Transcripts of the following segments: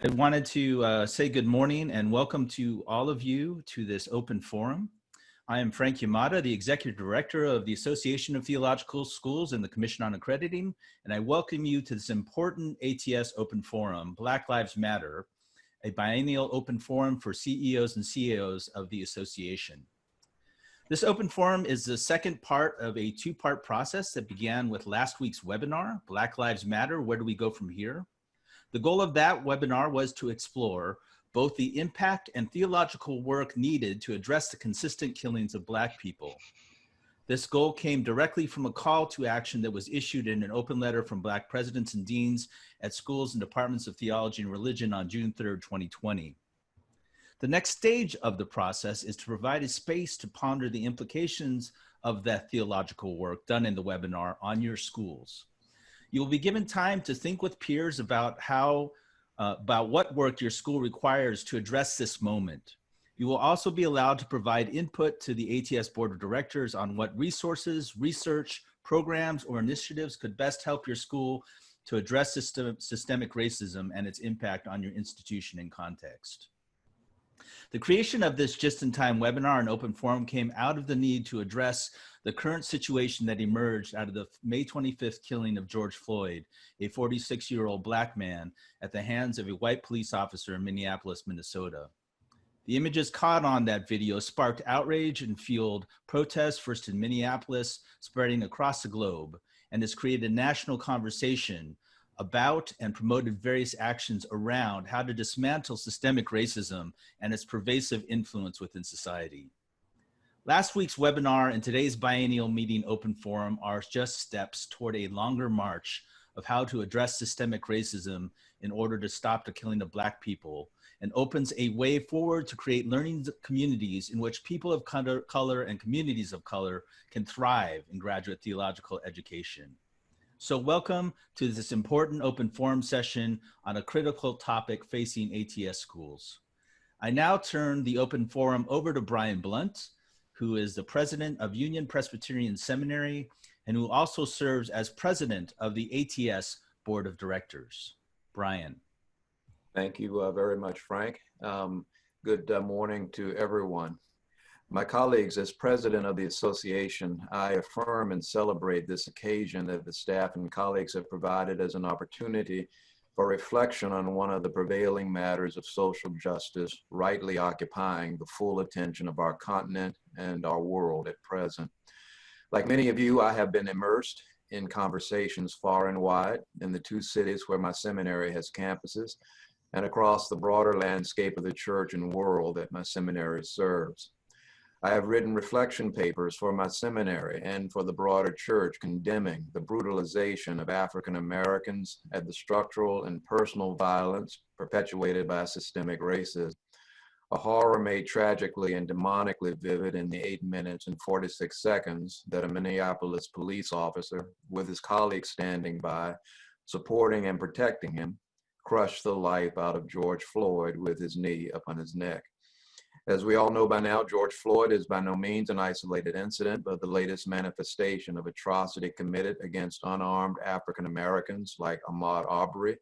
I wanted to say good morning and welcome to all of you to this open forum. I am Frank Yamada, the Executive Director of the Association of Theological Schools and the Commission on Accrediting, and I welcome you to this important ATS open forum, Black Lives Matter, a biennial open forum for CEOs and CAOs of the association. This open forum is the second part of a two-part process that began with last week's webinar, Black Lives Matter, Where Do We Go From Here? The goal of that webinar was to explore both the impact and theological work needed to address the consistent killings of Black people. This goal came directly from a call to action that was issued in an open letter from Black presidents and deans at schools and departments of theology and religion on June 3rd, 2020. The next stage of the process is to provide a space to ponder the implications of that theological work done in the webinar on your schools. You will be given time to think with peers about what work your school requires to address this moment. You will also be allowed to provide input to the ATS Board of Directors on what resources, research, programs, or initiatives could best help your school to address systemic racism and its impact on your institution and context. The creation of this just-in-time webinar and open forum came out of the need to address the current situation that emerged out of the May 25th killing of George Floyd, a 46-year-old Black man, at the hands of a white police officer in Minneapolis, Minnesota. The images caught on that video sparked outrage and fueled protests, first in Minneapolis, spreading across the globe, and has created a national conversation about and promoted various actions around how to dismantle systemic racism and its pervasive influence within society. Last week's webinar and today's biennial meeting open forum are just steps toward a longer march of how to address systemic racism in order to stop the killing of Black people, and opens a way forward to create learning communities in which people of color and communities of color can thrive in graduate theological education. So welcome to this important open forum session on a critical topic facing ATS schools. I now turn the open forum over to Brian Blunt, who is the president of Union Presbyterian Seminary and who also serves as president of the ATS Board of Directors. Brian. Thank you very much, Frank. Good morning to everyone. My colleagues, as president of the association, I affirm and celebrate this occasion that the staff and colleagues have provided as an opportunity for reflection on one of the prevailing matters of social justice rightly occupying the full attention of our continent and our world at present. Like many of you, I have been immersed in conversations far and wide in the two cities where my seminary has campuses and across the broader landscape of the church and world that my seminary serves. I have written reflection papers for my seminary and for the broader church condemning the brutalization of African Americans and the structural and personal violence perpetuated by systemic racism, a horror made tragically and demonically vivid in the 8 minutes and 46 seconds that a Minneapolis police officer, with his colleagues standing by, supporting and protecting him, crushed the life out of George Floyd with his knee upon his neck. As we all know by now, George Floyd is by no means an isolated incident, but the latest manifestation of atrocity committed against unarmed African Americans like Ahmaud Arbery,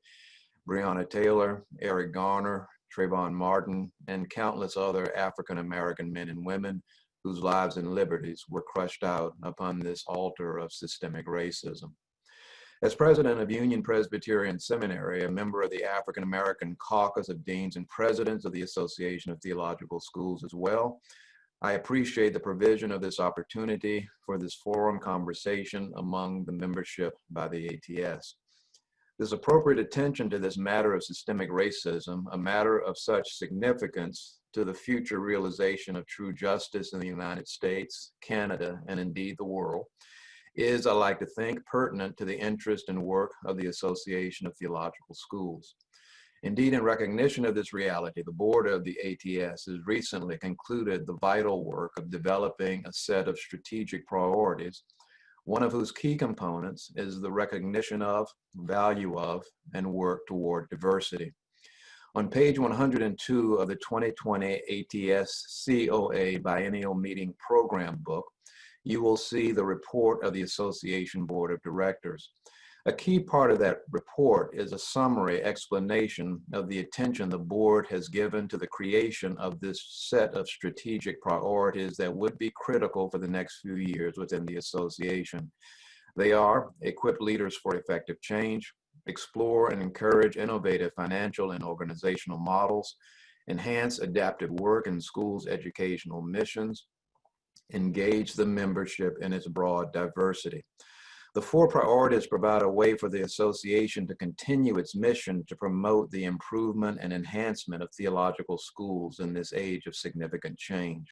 Breonna Taylor, Eric Garner, Trayvon Martin, and countless other African American men and women whose lives and liberties were crushed out upon this altar of systemic racism. As president of Union Presbyterian Seminary, a member of the African American Caucus of Deans and Presidents of the Association of Theological Schools as well, I appreciate the provision of this opportunity for this forum conversation among the membership by the ATS. This appropriate attention to this matter of systemic racism, a matter of such significance to the future realization of true justice in the United States, Canada, and indeed the world, is, I like to think, pertinent to the interest and work of the Association of Theological Schools. Indeed, in recognition of this reality, the board of the ATS has recently concluded the vital work of developing a set of strategic priorities, one of whose key components is the recognition of, value of, and work toward diversity. On page 102 of the 2020 ATS COA Biennial Meeting Program book, you will see the report of the Association Board of Directors. A key part of that report is a summary explanation of the attention the board has given to the creation of this set of strategic priorities that would be critical for the next few years within the association. They are: equip leaders for effective change, explore and encourage innovative financial and organizational models, enhance adaptive work in schools' educational missions, engage the membership in its broad diversity. The four priorities provide a way for the association to continue its mission to promote the improvement and enhancement of theological schools in this age of significant change.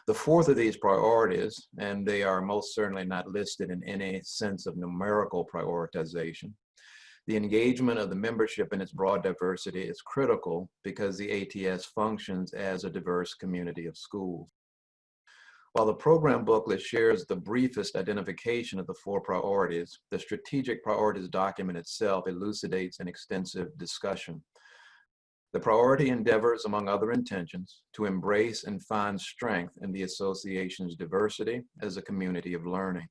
The fourth of these priorities, and they are most certainly not listed in any sense of numerical prioritization, the engagement of the membership in its broad diversity is critical because the ATS functions as a diverse community of schools. While the program booklet shares the briefest identification of the four priorities, the strategic priorities document itself elucidates an extensive discussion. The priority endeavors, among other intentions, to embrace and find strength in the association's diversity as a community of learning.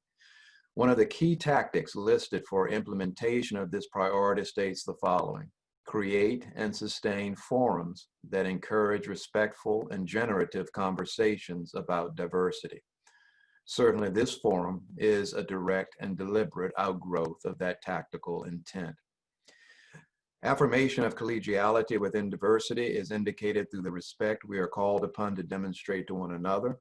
One of the key tactics listed for implementation of this priority states the following: create and sustain forums that encourage respectful and generative conversations about diversity. Certainly, this forum is a direct and deliberate outgrowth of that tactical intent. Affirmation of collegiality within diversity is indicated through the respect we are called upon to demonstrate to one another,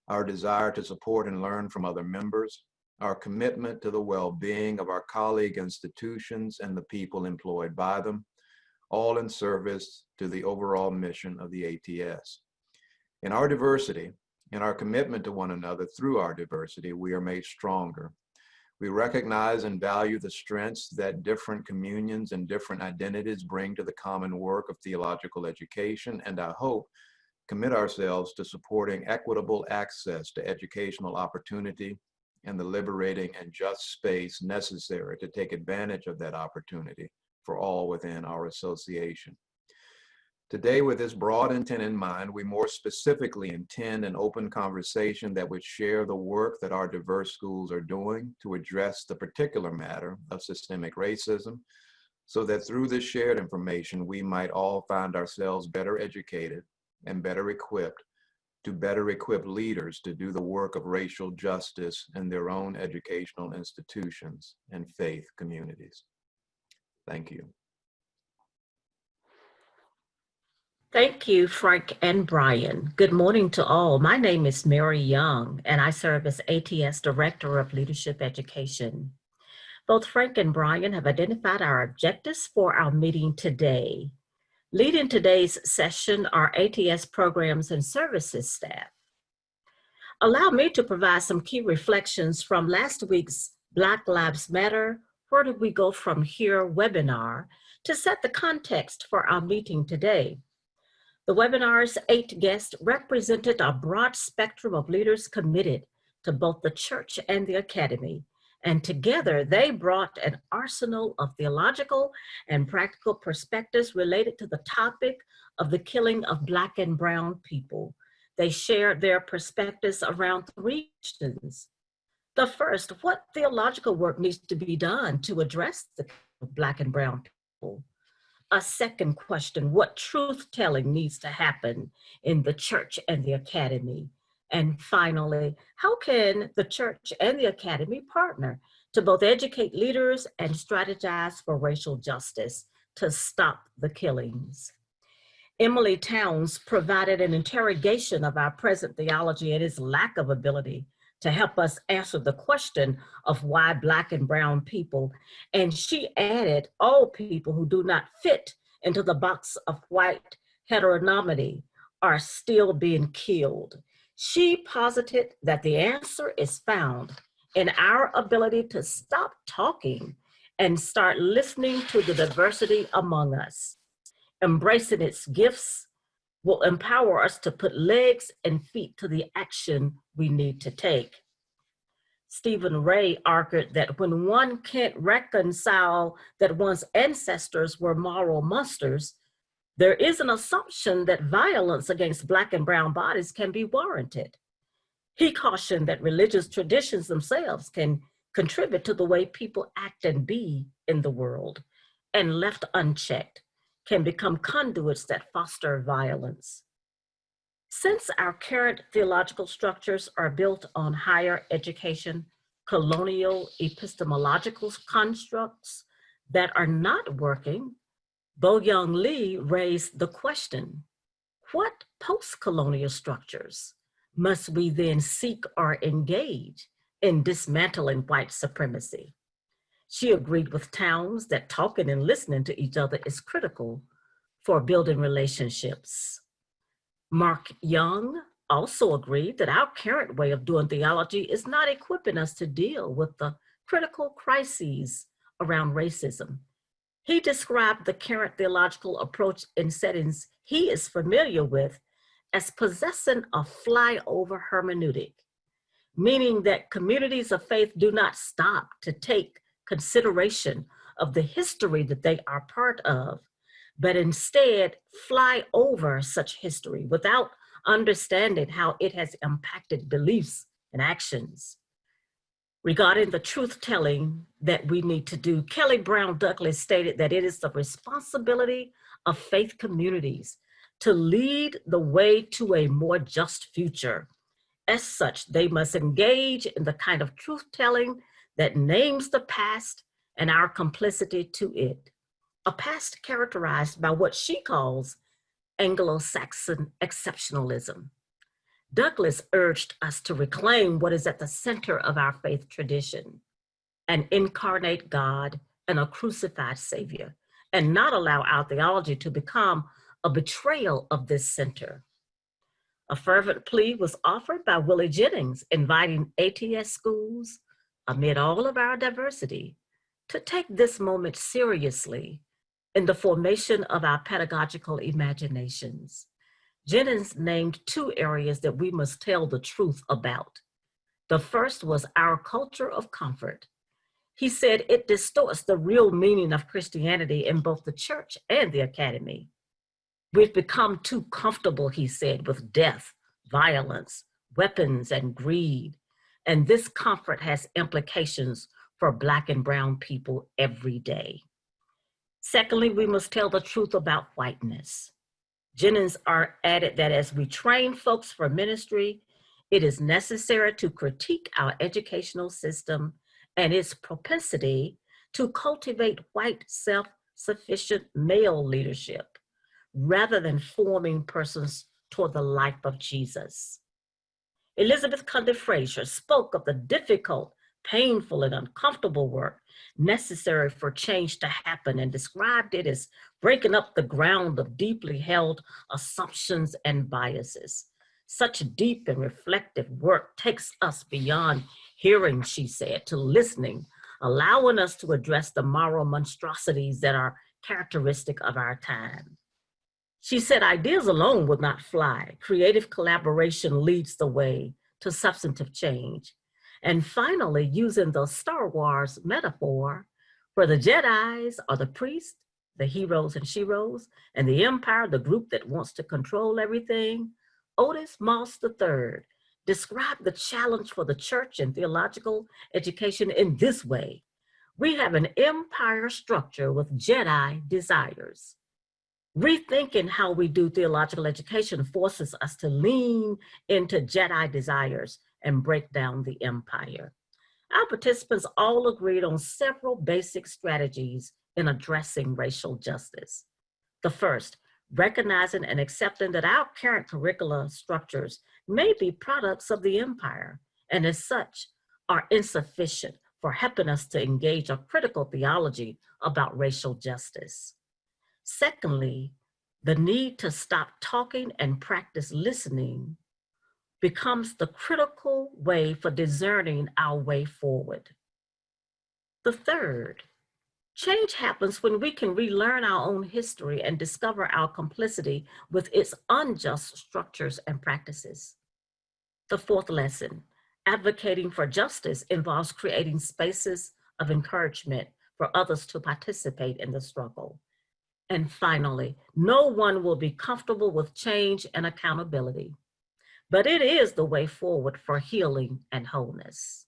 our desire to support and learn from other members, our commitment to the well-being of our colleague institutions and the people employed by them, all in service to the overall mission of the ATS. In our diversity, in our commitment to one another through our diversity, we are made stronger. We recognize and value the strengths that different communions and different identities bring to the common work of theological education, and I hope commit ourselves to supporting equitable access to educational opportunity and the liberating and just space necessary to take advantage of that opportunity for all within our association. Today, with this broad intent in mind, we more specifically intend an open conversation that would share the work that our diverse schools are doing to address the particular matter of systemic racism, so that through this shared information, we might all find ourselves better educated and better equipped to better equip leaders to do the work of racial justice in their own educational institutions and faith communities. Thank you. Thank you, Frank and Brian. Good morning to all. My name is Mary Young, and I serve as ATS Director of Leadership Education. Both Frank and Brian have identified our objectives for our meeting today. Leading today's session are ATS programs and services staff. Allow me to provide some key reflections from last week's Black Lives Matter, Where Do We Go From Here webinar to set the context for our meeting today. The webinar's 8 guests represented a broad spectrum of leaders committed to both the church and the academy, and together they brought an arsenal of theological and practical perspectives related to the topic of the killing of Black and brown people. They shared their perspectives around 3 questions. The first, what theological work needs to be done to address the killing of Black and brown people? A second question, what truth-telling needs to happen in the church and the academy? And finally, how can the church and the academy partner to both educate leaders and strategize for racial justice to stop the killings? Emily Towns provided an interrogation of our present theology and its lack of ability to help us answer the question of why Black and brown people, and she added all people who do not fit into the box of white heteronormity are still being killed. She posited that the answer is found in our ability to stop talking and start listening to the diversity among us. Embracing its gifts will empower us to put legs and feet to the action we need to take. Stephen Ray argued that when one can't reconcile that one's ancestors were moral monsters, there is an assumption that violence against Black and brown bodies can be warranted. He cautioned that religious traditions themselves can contribute to the way people act and be in the world, and left unchecked, can become conduits that foster violence. Since our current theological structures are built on higher education, colonial epistemological constructs that are not working, Bo-Young Lee raised the question, what post-colonial structures must we then seek or engage in dismantling white supremacy? She agreed with Towns that talking and listening to each other is critical for building relationships. Mark Young also agreed that our current way of doing theology is not equipping us to deal with the critical crises around racism. He described the current theological approach in settings he is familiar with as possessing a flyover hermeneutic, meaning that communities of faith do not stop to take consideration of the history that they are part of, but instead fly over such history without understanding how it has impacted beliefs and actions. Regarding the truth-telling that we need to do, Kelly Brown Douglas stated that it is the responsibility of faith communities to lead the way to a more just future. As such, they must engage in the kind of truth-telling that names the past and our complicity to it, a past characterized by what she calls Anglo-Saxon exceptionalism. Douglas urged us to reclaim what is at the center of our faith tradition, an incarnate God and a crucified Savior, and not allow our theology to become a betrayal of this center. A fervent plea was offered by Willie Jennings, inviting ATS schools, amid all of our diversity, to take this moment seriously in the formation of our pedagogical imaginations. Jennings named two areas that we must tell the truth about. The first was our culture of comfort. He said it distorts the real meaning of Christianity in both the church and the academy. We've become too comfortable, he said, with death, violence, weapons, and greed. And this comfort has implications for Black and brown people every day. Secondly, we must tell the truth about whiteness. Jennings added that as we train folks for ministry, it is necessary to critique our educational system and its propensity to cultivate white self-sufficient male leadership, rather than forming persons toward the life of Jesus. Elizabeth Cundy Frazier spoke of the difficult, painful, and uncomfortable work necessary for change to happen and described it as breaking up the ground of deeply held assumptions and biases. Such deep and reflective work takes us beyond hearing, she said, to listening, allowing us to address the moral monstrosities that are characteristic of our time. She said ideas alone would not fly. Creative collaboration leads the way to substantive change. And finally, using the Star Wars metaphor, where the Jedis are the priests, the heroes and sheroes, and the Empire, the group that wants to control everything, Otis Moss III described the challenge for the church and theological education in this way. We have an empire structure with Jedi desires. Rethinking how we do theological education forces us to lean into Jedi desires and break down the empire. Our participants all agreed on several basic strategies in addressing racial justice. The first, recognizing and accepting that our current curricula structures may be products of the empire, and as such are insufficient for helping us to engage a critical theology about racial justice. Secondly, the need to stop talking and practice listening becomes the critical way for discerning our way forward. The third, change happens when we can relearn our own history and discover our complicity with its unjust structures and practices. The fourth lesson, advocating for justice involves creating spaces of encouragement for others to participate in the struggle. And finally, no one will be comfortable with change and accountability, but it is the way forward for healing and wholeness.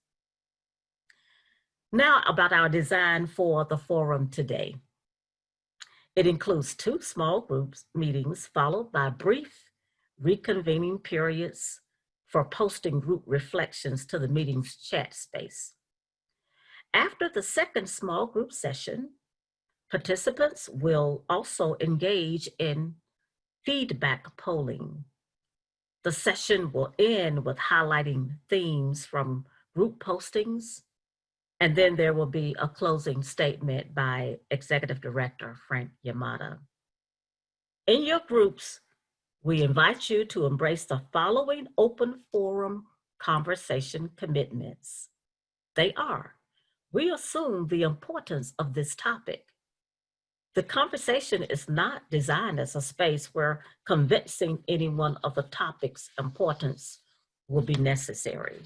Now about our design for the forum today. It includes 2 small groups meetings followed by brief reconvening periods for posting group reflections to the meeting's chat space. After the second small group session, participants will also engage in feedback polling. The session will end with highlighting themes from group postings, and then there will be a closing statement by Executive Director Frank Yamada. In your groups, we invite you to embrace the following open forum conversation commitments. They are: we assume the importance of this topic. The conversation is not designed as a space where convincing anyone of the topic's importance will be necessary.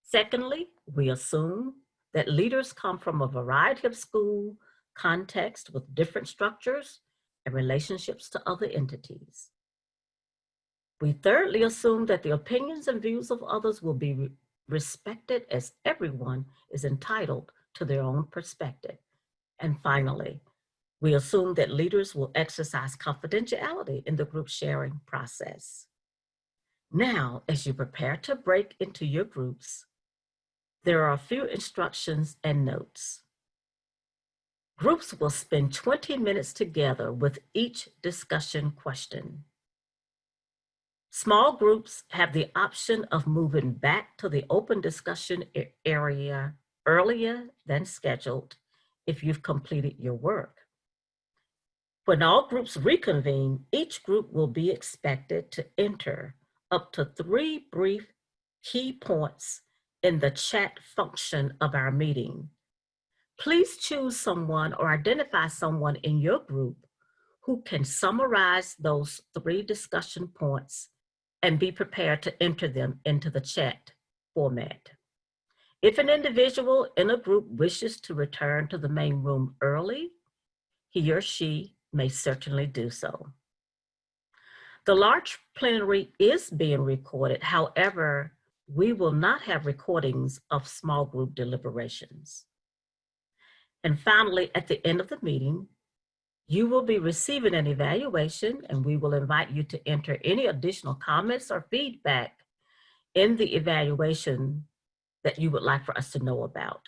Secondly, we assume that leaders come from a variety of school contexts with different structures and relationships to other entities. We thirdly assume that the opinions and views of others will be respected, as everyone is entitled to their own perspective. And finally, we assume that leaders will exercise confidentiality in the group sharing process. Now, as you prepare to break into your groups, there are a few instructions and notes. Groups will spend 20 minutes together with each discussion question. Small groups have the option of moving back to the open discussion area earlier than scheduled if you've completed your work. When all groups reconvene, each group will be expected to enter up to 3 brief key points in the chat function of our meeting. Please choose someone or identify someone in your group who can summarize those 3 discussion points and be prepared to enter them into the chat format. If an individual in a group wishes to return to the main room early, he or she may certainly do so. The large plenary is being recorded. However, we will not have recordings of small group deliberations. And finally, at the end of the meeting, you will be receiving an evaluation, and we will invite you to enter any additional comments or feedback in the evaluation that you would like for us to know about.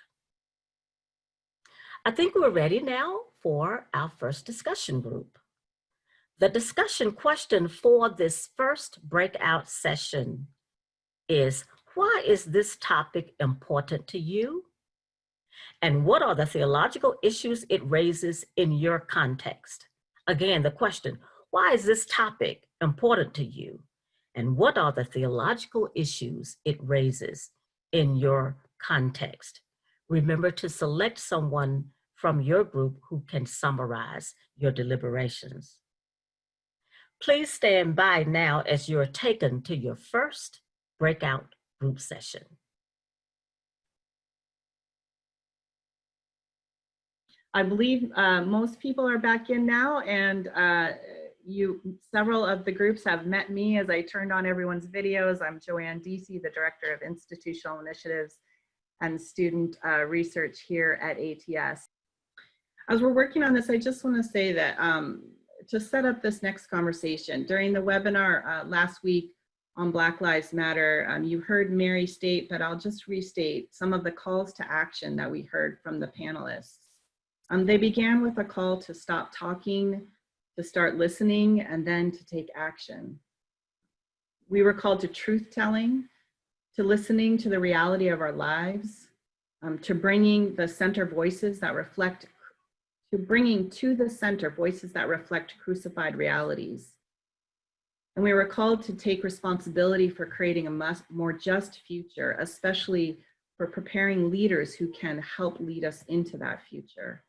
I think we're ready now for our first discussion group. The discussion question for this first breakout session is, why is this topic important to you? And what are the theological issues it raises in your context? Again, the question, why is this topic important to you? And what are the theological issues it raises in your context? Remember to select someone from your group who can summarize your deliberations. Please stand by now as you're taken to your first breakout group session. I believe most people are back in now, and several of the groups have met me as I turned on everyone's videos. I'm Joanne Deasy, the Director of Institutional Initiatives and Student Research here at ATS. As we're working on this, I just want to say that to set up this next conversation, during the webinar last week on Black Lives Matter, you heard Mary state, but I'll just restate some of the calls to action that we heard from the panelists. They began with a call to stop talking, to start listening, and then to take action. We were called to truth-telling, to listening to the reality of our lives, to bringing the center voices that reflect, voices that reflect crucified realities. And we were called to take responsibility for creating a more just future, especially for preparing leaders who can help lead us into that future.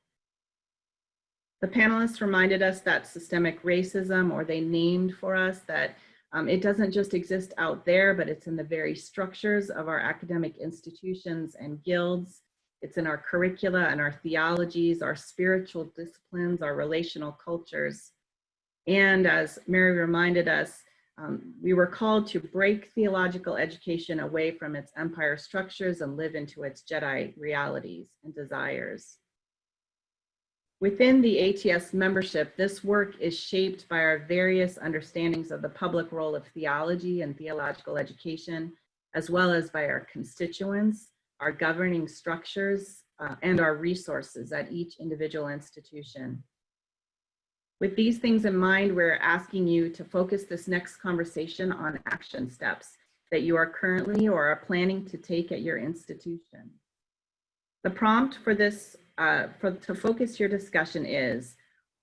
The panelists reminded us that systemic racism, or they named for us that it doesn't just exist out there, but it's in the very structures of our academic institutions and guilds. It's in our curricula and our theologies, our spiritual disciplines, our relational cultures. And as Mary reminded us, We were called to break theological education away from its empire structures and live into its Jedi realities and desires. Within the ATS membership, this work is shaped by our various understandings of the public role of theology and theological education, as well as by our constituents, our governing structures, and our resources at each individual institution. With these things in mind, we're asking you to focus this next conversation on action steps that you are currently or are planning to take at your institution. The prompt for this, to focus your discussion is,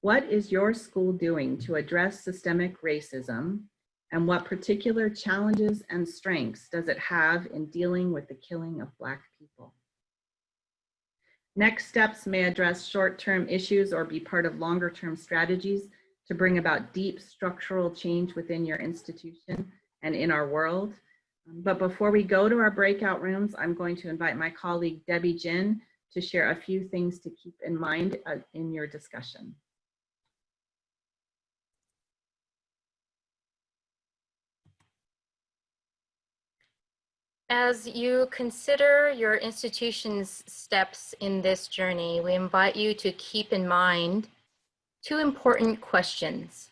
what is your school doing to address systemic racism, and what particular challenges and strengths does it have in dealing with the killing of Black people? Next steps may address short-term issues or be part of longer-term strategies to bring about deep structural change within your institution and in our world. But before we go to our breakout rooms, I'm going to invite my colleague Debbie Jin to share a few things to keep in mind in your discussion. As you consider your institution's steps in this journey, we invite you to keep in mind two important questions.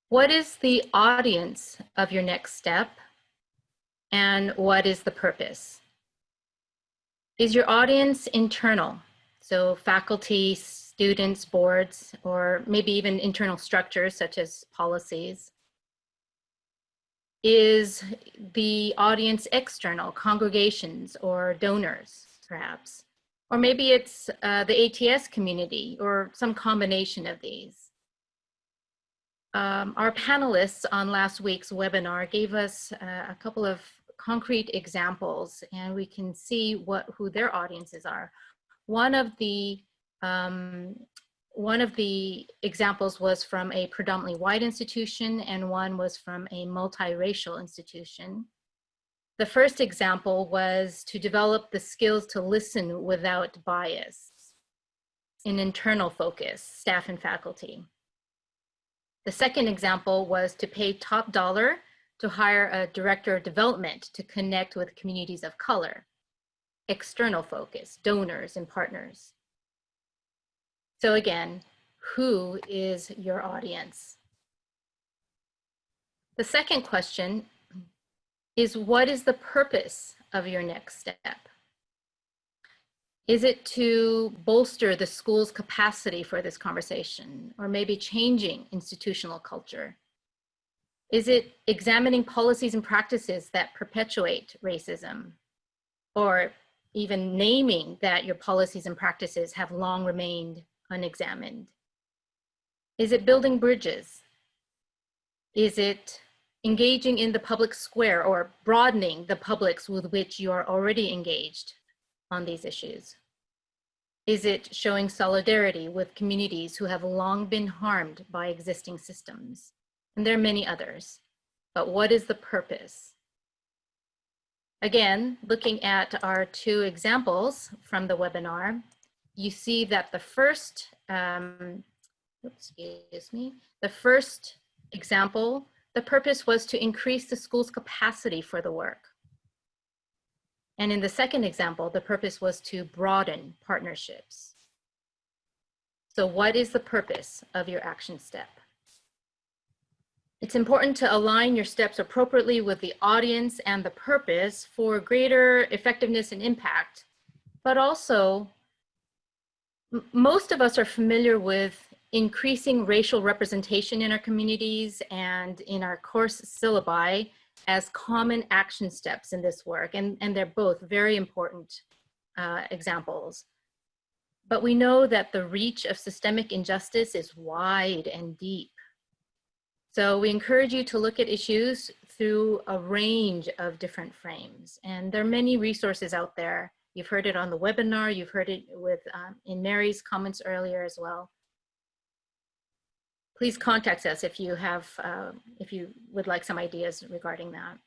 What is the audience of your next step? And what is the purpose? Is your audience internal? So faculty, students, boards, or maybe even internal structures such as policies? Is the audience external, congregations or donors, perhaps? Or maybe it's the ATS community or some combination of these. Our panelists on last week's webinar gave us a couple of concrete examples, and we can see who their audiences are. One of the examples was from a predominantly white institution, and one was from a multiracial institution. The first example was to develop the skills to listen without bias, an internal focus, staff and faculty. The second example was to pay top dollar to hire a director of development to connect with communities of color, external focus, donors and partners. So again, who is your audience? The second question is, what is the purpose of your next step? Is it to bolster the school's capacity for this conversation, or maybe changing institutional culture? Is it examining policies and practices that perpetuate racism, or even naming that your policies and practices have long remained unexamined? Is it building bridges? Is it engaging in the public square or broadening the publics with which you are already engaged on these issues? Is it showing solidarity with communities who have long been harmed by existing systems? And there are many others, but what is the purpose? Again, looking at our two examples from the webinar, you see that the first, the first example, the purpose was to increase the school's capacity for the work. And in the second example, the purpose was to broaden partnerships. So what is the purpose of your action step? It's important to align your steps appropriately with the audience and the purpose for greater effectiveness and impact, but also most of us are familiar with increasing racial representation in our communities and in our course syllabi as common action steps in this work, and they're both very important examples. But we know that the reach of systemic injustice is wide and deep. So we encourage you to look at issues through a range of different frames, and there are many resources out there. You've heard it on the webinar, you've heard it in Mary's comments earlier as well. Please contact us if you would like some ideas regarding that.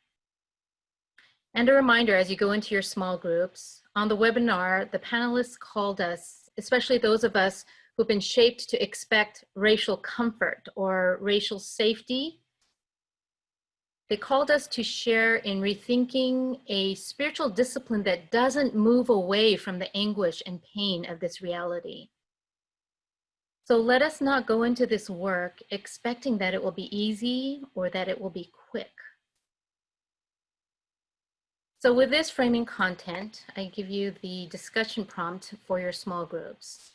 And a reminder, as you go into your small groups, on the webinar, the panelists called us, especially those of us who've been shaped to expect racial comfort or racial safety, They called us to share in rethinking a spiritual discipline that doesn't move away from the anguish and pain of this reality. So let us not go into this work expecting that it will be easy or that it will be quick. So with this framing content, I give you the discussion prompt for your small groups.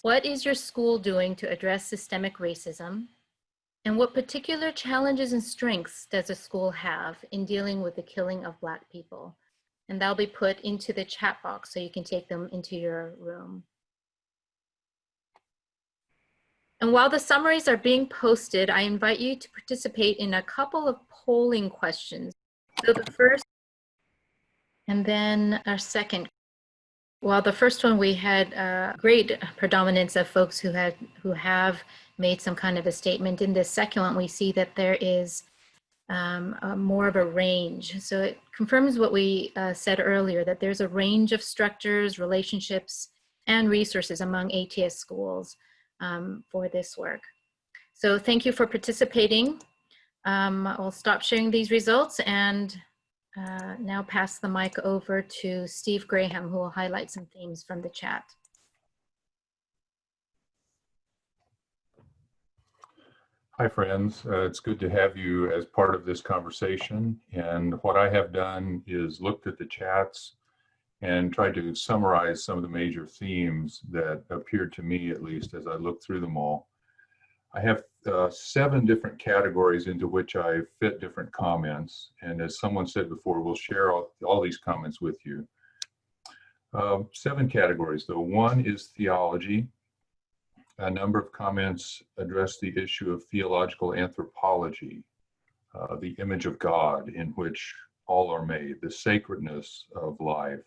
What is your school doing to address systemic racism? And what particular challenges and strengths does a school have in dealing with the killing of Black people? And that'll be put into the chat box so you can take them into your room. And while the summaries are being posted, I invite you to participate in a couple of polling questions. So the first, and then our second. While the first one we had a great predominance of folks who have made some kind of a statement. In this second one, we see that there is more of a range. So it confirms what we said earlier, that there's a range of structures, relationships, and resources among ATS schools for this work. So thank you for participating. I'll stop sharing these results and now pass the mic over to Steve Graham, who will highlight some themes from the chat. Hi, friends. It's good to have you as part of this conversation. And what I have done is looked at the chats and tried to summarize some of the major themes that appeared to me, at least, as I looked through them all. I have 7 different categories into which I fit different comments. And as someone said before, we'll share all these comments with you. 7 categories, though. 1 is theology. A number of comments address the issue of theological anthropology, the image of God in which all are made, the sacredness of life.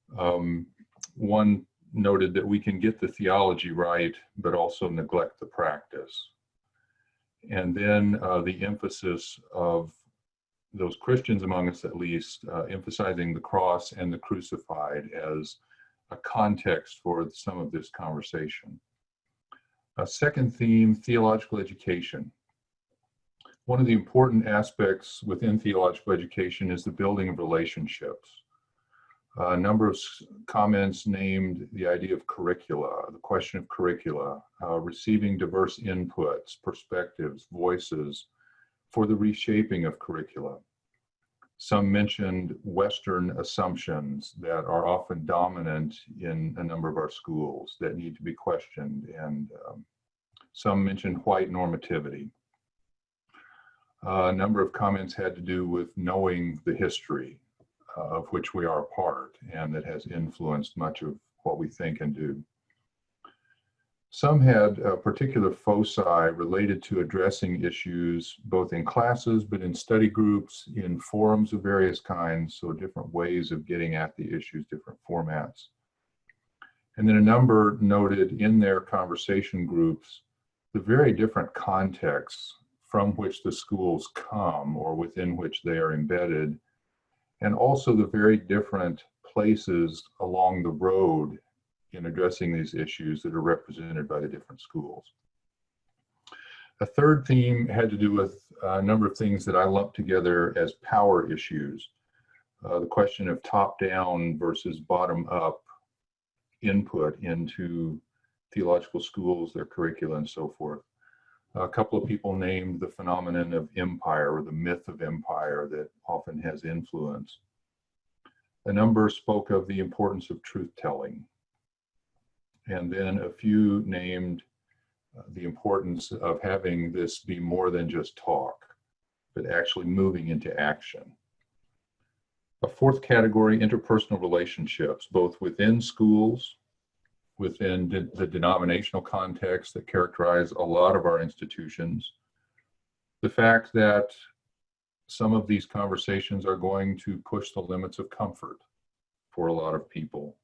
One noted that we can get the theology right, but also neglect the practice. And then the emphasis of those Christians among us, at least, emphasizing the cross and the crucified as a context for some of this conversation. A second theme, theological education. One of the important aspects within theological education is the building of relationships. A number of comments named the idea of curricula, the question of curricula, receiving diverse inputs, perspectives, voices for the reshaping of curricula. Some mentioned Western assumptions that are often dominant in a number of our schools that need to be questioned, and some mentioned white normativity. A number of comments had to do with knowing the history of which we are a part, and that has influenced much of what we think and do. Some had a particular foci related to addressing issues both in classes, but in study groups, in forums of various kinds, so different ways of getting at the issues, different formats. And then a number noted in their conversation groups the very different contexts from which the schools come or within which they are embedded, and also the very different places along the road in addressing these issues that are represented by the different schools. A third theme had to do with a number of things that I lumped together as power issues. The question of top-down versus bottom-up input into theological schools, their curricula, and so forth. A couple of people named the phenomenon of empire, or the myth of empire, that often has influence. A number spoke of the importance of truth-telling. And then a few named the importance of having this be more than just talk, but actually moving into action. A fourth category, interpersonal relationships, both within schools, within the denominational context that characterize a lot of our institutions. The fact that some of these conversations are going to push the limits of comfort for a lot of people.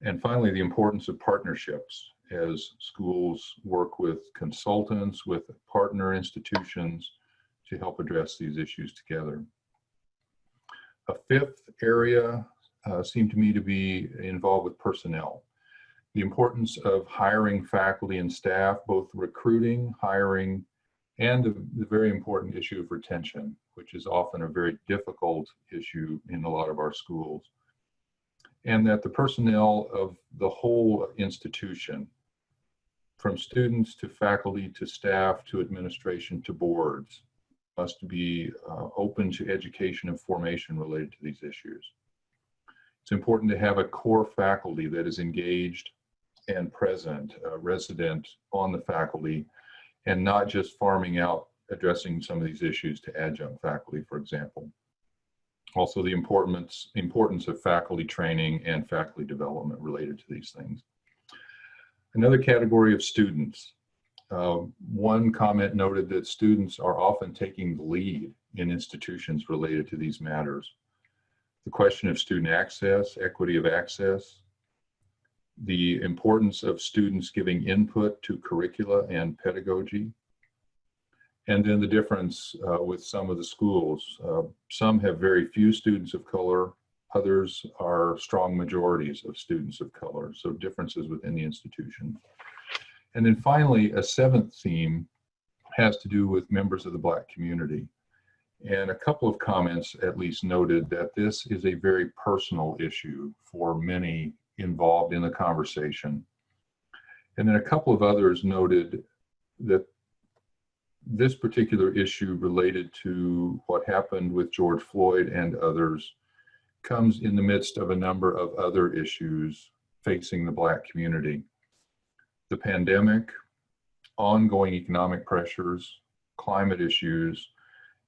And finally, the importance of partnerships as schools work with consultants, with partner institutions to help address these issues together. A fifth area seemed to me to be involved with personnel. The importance of hiring faculty and staff, both recruiting, hiring, and the very important issue of retention, which is often a very difficult issue in a lot of our schools. And that the personnel of the whole institution, from students to faculty to staff to administration to boards, must be open to education and formation related to these issues. It's important to have a core faculty that is engaged and present, resident on the faculty, and not just farming out addressing some of these issues to adjunct faculty, for example. Also, the importance of faculty training and faculty development related to these things. Another category of students. One comment noted that students are often taking the lead in institutions related to these matters. The question of student access, equity of access, the importance of students giving input to curricula and pedagogy, and then the difference with some of the schools. Some have very few students of color, others are strong majorities of students of color, so differences within the institution. And then finally, a seventh theme has to do with members of the Black community. And a couple of comments at least noted that this is a very personal issue for many involved in the conversation. And then a couple of others noted that this particular issue related to what happened with George Floyd and others comes in the midst of a number of other issues facing the Black community. The pandemic, ongoing economic pressures, climate issues,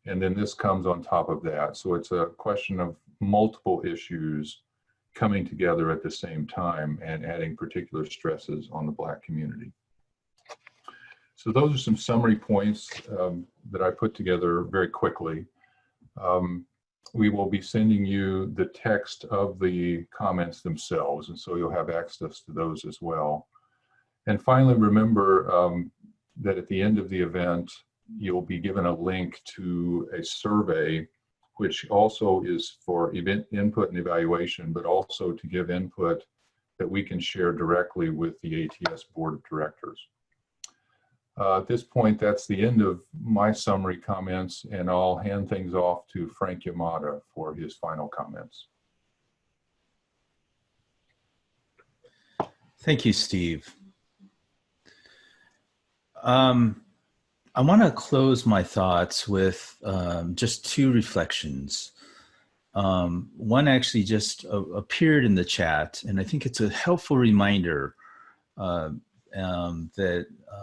and then this comes on top of that. So it's a question of multiple issues coming together at the same time and adding particular stresses on the Black community. So those are some summary points that I put together very quickly. We will be sending you the text of the comments themselves, and so you'll have access to those as well. And finally, remember that at the end of the event, you'll be given a link to a survey, which also is for event input and evaluation, but also to give input that we can share directly with the ATS Board of Directors. At this point, that's the end of my summary comments, and I'll hand things off to Frank Yamada for his final comments. Thank you, Steve. I want to close my thoughts with just two reflections. One actually just appeared in the chat, and I think it's a helpful reminder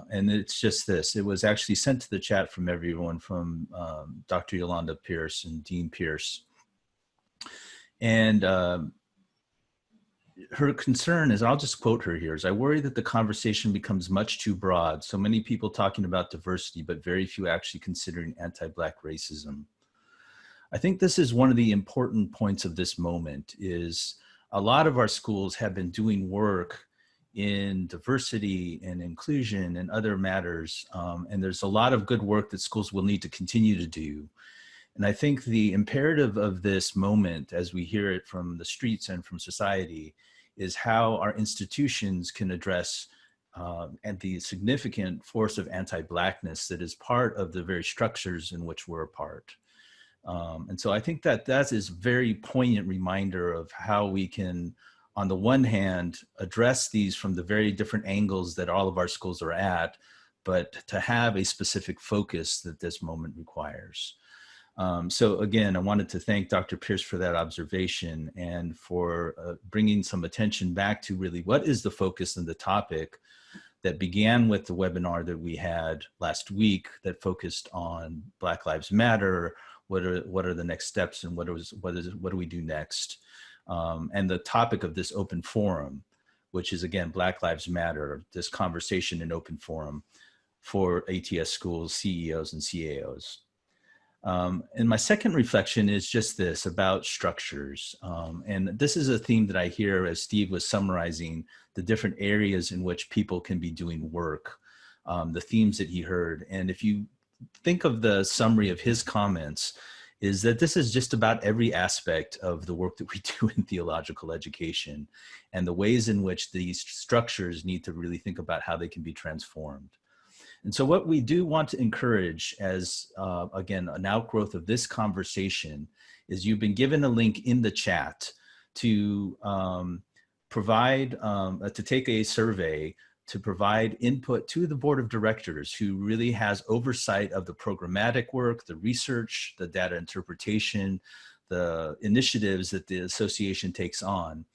and it's just this. It was actually sent to the chat from everyone, from Dr. Yolanda Pierce and Dean Pierce. And her concern is, I'll just quote her here, is, "I worry that the conversation becomes much too broad. So many people talking about diversity, but very few actually considering anti-Black racism." I think this is one of the important points of this moment, is a lot of our schools have been doing work in diversity and inclusion and other matters. And there's a lot of good work that schools will need to continue to do. And I think the imperative of this moment, as we hear it from the streets and from society, is how our institutions can address and the significant force of anti-Blackness that is part of the very structures in which we're a part. And so I think that that is a very poignant reminder of how we can, on the one hand, address these from the very different angles that all of our schools are at, but to have a specific focus that this moment requires. So again, I wanted to thank Dr. Pierce for that observation and for bringing some attention back to really what is the focus and the topic that began with the webinar that we had last week that focused on Black Lives Matter. What are the next steps, and what do we do next? And the topic of this open forum, which is again, Black Lives Matter, this conversation in open forum for ATS schools, CEOs and CAOs. And my second reflection is just this about structures. And this is a theme that I hear as Steve was summarizing the different areas in which people can be doing work, the themes that he heard. And if you think of the summary of his comments, is that this is just about every aspect of the work that we do in theological education and the ways in which these structures need to really think about how they can be transformed. And so what we do want to encourage as, again, an outgrowth of this conversation is you've been given a link in the chat to to take a survey to provide input to the board of directors, who really has oversight of the programmatic work, the research, the data interpretation, the initiatives that the association takes on,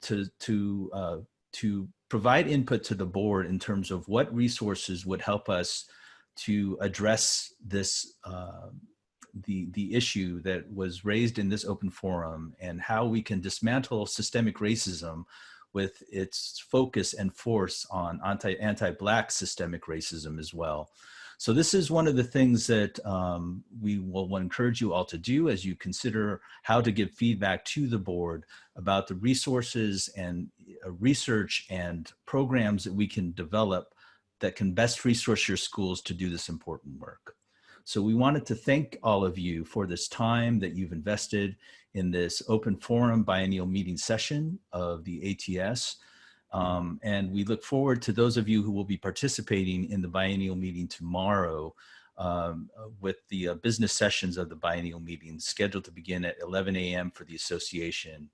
to provide input to the board in terms of what resources would help us to address this, the issue that was raised in this open forum, and how we can dismantle systemic racism with its focus and force on anti-Black systemic racism as well. So this is one of the things that we will encourage you all to do as you consider how to give feedback to the board about the resources and research and programs that we can develop that can best resource your schools to do this important work. So we wanted to thank all of you for this time that you've invested in this open forum biennial meeting session of the ATS. And we look forward to those of you who will be participating in the biennial meeting tomorrow, with the business sessions of the biennial meeting scheduled to begin at 11 a.m. for the association.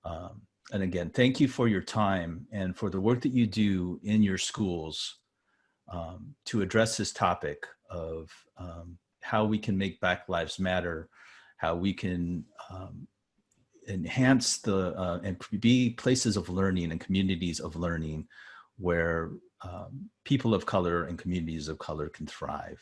And again, thank you for your time and for the work that you do in your schools to address this topic of how we can make Black Lives Matter, how we can enhance and be places of learning and communities of learning where people of color and communities of color can thrive.